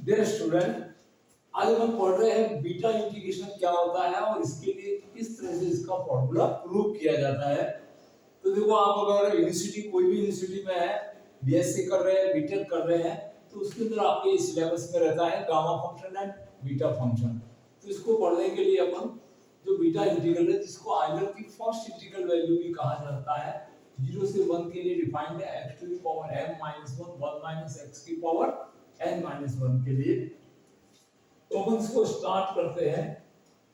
Dear student, आज हम पढ़ रहे हैं बीटा इंटीग्रेशन क्या होता है और इसके लिए किस तरह से इसका फॉर्मूला प्रूव किया जाता है। तो देखो, आप अगर यूनिवर्सिटी कोई भी यूनिवर्सिटी में है, बीएससी कर रहे हैं, बीटेक कर रहे हैं, तो उसके अंदर आपके सिलेबस में रहता है gamma function and beta function. तो इसको पढ़ने के लिए अपन जो बीटा इंटीग्रल है, जिसको आइलर की फर्स्ट इंटीग्रल वैल्यू भी कहा जाता है, 0 से 1 के लिए डिफाइंड है x to the power m - 1 1 - x की पावर n - 1 के लिए। तो अपन इसको स्टार्ट करते हैं।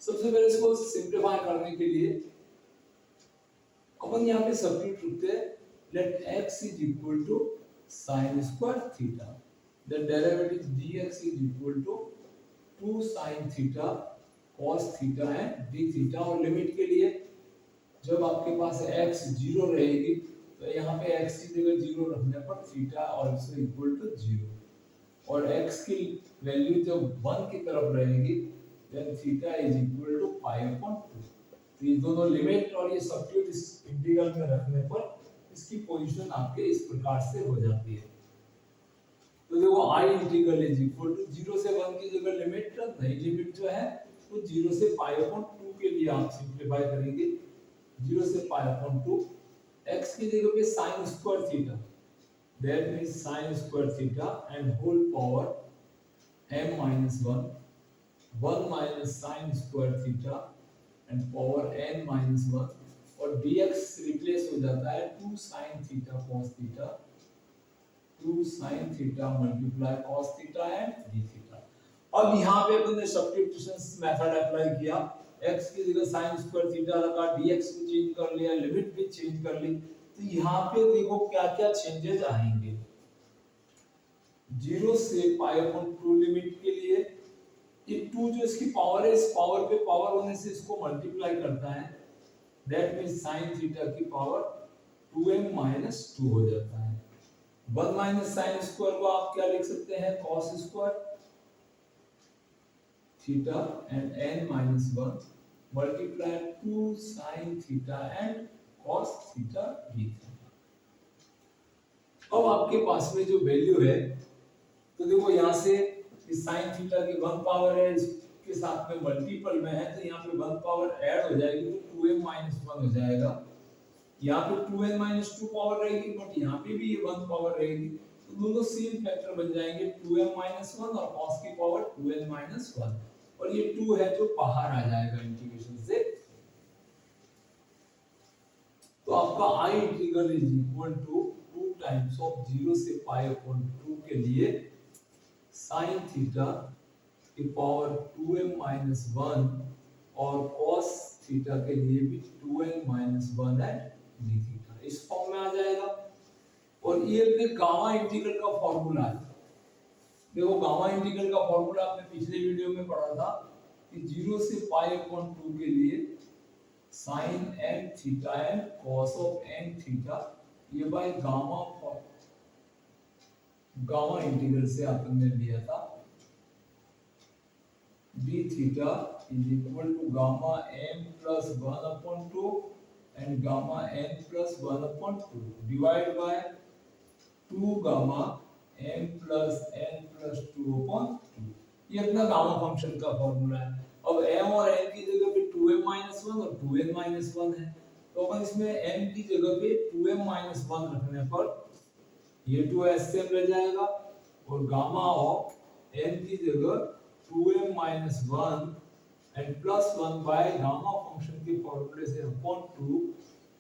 सबसे पहले इसको सिंपलीफाई करने के लिए अपन यहाँ पे सब्स्टिट्यूट रखते हैं, let x is equal to sin square theta, the derivative dx is equal to 2 sin theta cos theta and d theta. और लिमिट के लिए जब आपके पास x 0 रहेगी तो यहाँ पे x की जगह 0 रखने पर थीटा आल्सो इक्वल टू 0, और x की वैल्यू जब 1 की तरफ रहेगी then theta is equal to pi upon 2। तो ये दोनों लिमिट और ये सब्स्टिट्यूट इस इंटीग्रल में रखने पर इसकी पोजीशन आपके इस प्रकार से हो जाती है। तो देखो, i integral is equal to 0 से 1 की जगह लिमिट, नई लिमिट जो है वो 0 से पाई अपॉन 2 के लिए आप सिंपलीफाई करेंगे। 0 से पाई अपॉन 2, x की जगह पे sin square theta, that means sin square theta and whole power m minus 1 1 minus sin square theta and power n minus 1, और dx रिप्लेस हो जाता है 2 sin theta cos theta, 2 sin theta multiply cos theta and d theta। अब यहाँ पे अपन ने substitution method apply किया, x की जगह sin square theta लगा, dx को चेंज कर लिया, लिमिट भी चेंज कर ली। तो यहाँ पे देखो क्या क्या चेंजेस आएंगे। 0 से पाई अपॉन 2 लिमिट के लिए ये 2 जो इसकी पावर है, इस पावर पे पावर होने से इसको मल्टीप्लाई करता है, दैट मींस sin थीटा की पावर 2m - 2 हो जाता है। 1 माइनस sin स्क्वायर को आप क्या लिख सकते हैं, cos square theta and n - 1 multiply 2 sin theta and cos theta d theta. अब आपके पास में जो वैल्यू है, तो देखो यहाँ से इस sin थीटा की 1 पावर है, इसके साथ में मल्टीपल में है, तो यहाँ पे 1 पावर ऐड हो जाएगी तो 2m - 1 हो जाएगा। यहाँ पे 2n - 2 पावर रहेगी, बट यहाँ पे भी ये 1 पावर रहेगी, तो दोनों सेम फैक्टर बन जाएंगे, 2m - 1 और cos की पावर 2n - 1, और ये 2 है जो बाहर आ जाएगा इंटीग्रेशन से। तो आपका i integral is equal to 2 times of 0 से पाई अपॉन 2 के लिए sin थीटा की पावर 2m - 1 और cos थीटा के लिए भी 2n - 1 है d थीटा, इस फॉर्म में आ जाएगा। और ये अपने गामा इंटीग्रल का फॉर्मूला है। देखो, गामा इंटीग्रल का फॉर्मूला आपने पिछले वीडियो में पढ़ा था कि 0 से पाई अपॉन 2 के लिए sin n theta and cos of n theta, ये बाय गामा इंटीग्रल से आपने लिया था। d theta is equal to gamma m plus 1 upon 2 and gamma n plus 1 upon 2 divide by 2 gamma m plus n plus 2 upon 2। ये अपना gamma function का formula है। अब m और n की जगह पे 2m - 1 और 2n - 1 है, तो अपन इसमें m की जगह पे 2m - 1 रखने पर ये 2 ऐसे रह जाएगा, और गामा ऑफ n की जगह 2m - 1 and plus 1 by gamma function के फॉर्मूले से upon 2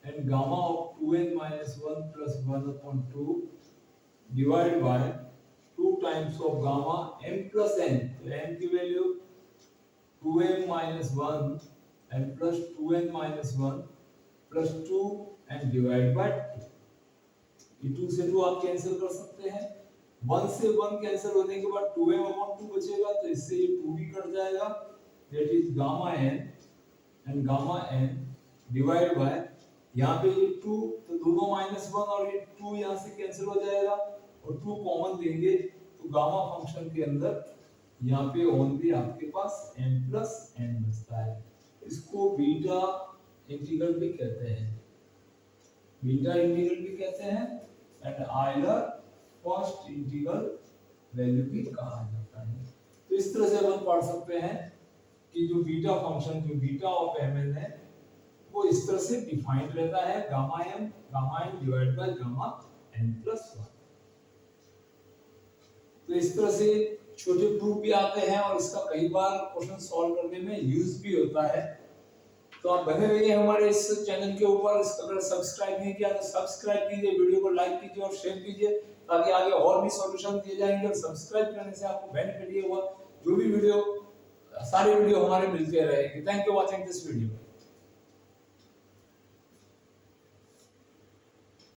and gamma of 2n - 1 plus 1 upon 2 divide by 2 times of gamma m plus n, तो m की value 2m - 1 and plus 2n - 1 plus 2 and divide by 2। ये 2 से 2 आप cancel कर सकते हैं, 1 से 1 कैंसिल होने के बाद 2m अपॉन 2 बचेगा, तो इससे ये 2 भी कट जाएगा, that is gamma n and gamma n divide by, यहाँ पे ये 2, तो दोनों -1 और ये 2 यहाँ से कैंसिल हो जाएगा, और 2 कॉमन देंगे तो गामा फंक्शन के अंदर यहाँ पे ओनली आपके पास m प्लस n बचता है। इसको बीटा इंटीग्रल भी कहते हैं, बीटा इंटीग्रल भी कहते हैं and Euler first integral value भी कहा जाता है। तो इस तरह से अपन पढ़ सकते हैं कि जो बीटा फंक्शन जो बीटा ऑफ mn है वो इस तरह से डिफाइंड रहता है gamma m divide by gamma n plus 1। तो इस तरह से छोटे प्रूफ भी आते हैं और इसका कई बार क्वेश्चन सॉल्व करने में यूज भी होता है। तो आप बने रहिए हमारे इस चैनल के ऊपर। इसको अगर सब्सक्राइब नहीं किया तो सब्सक्राइब कीजिए, वीडियो को लाइक कीजिए और शेयर कीजिए ताकि आगे और भी सॉल्यूशन दिए जाएंगे। और सब्सक्राइब करने से आपको बेनिफिट ये हुआ जो भी वीडियो सारे वीडियो हमारे मिलते रहेंगे। Thank you watching this video.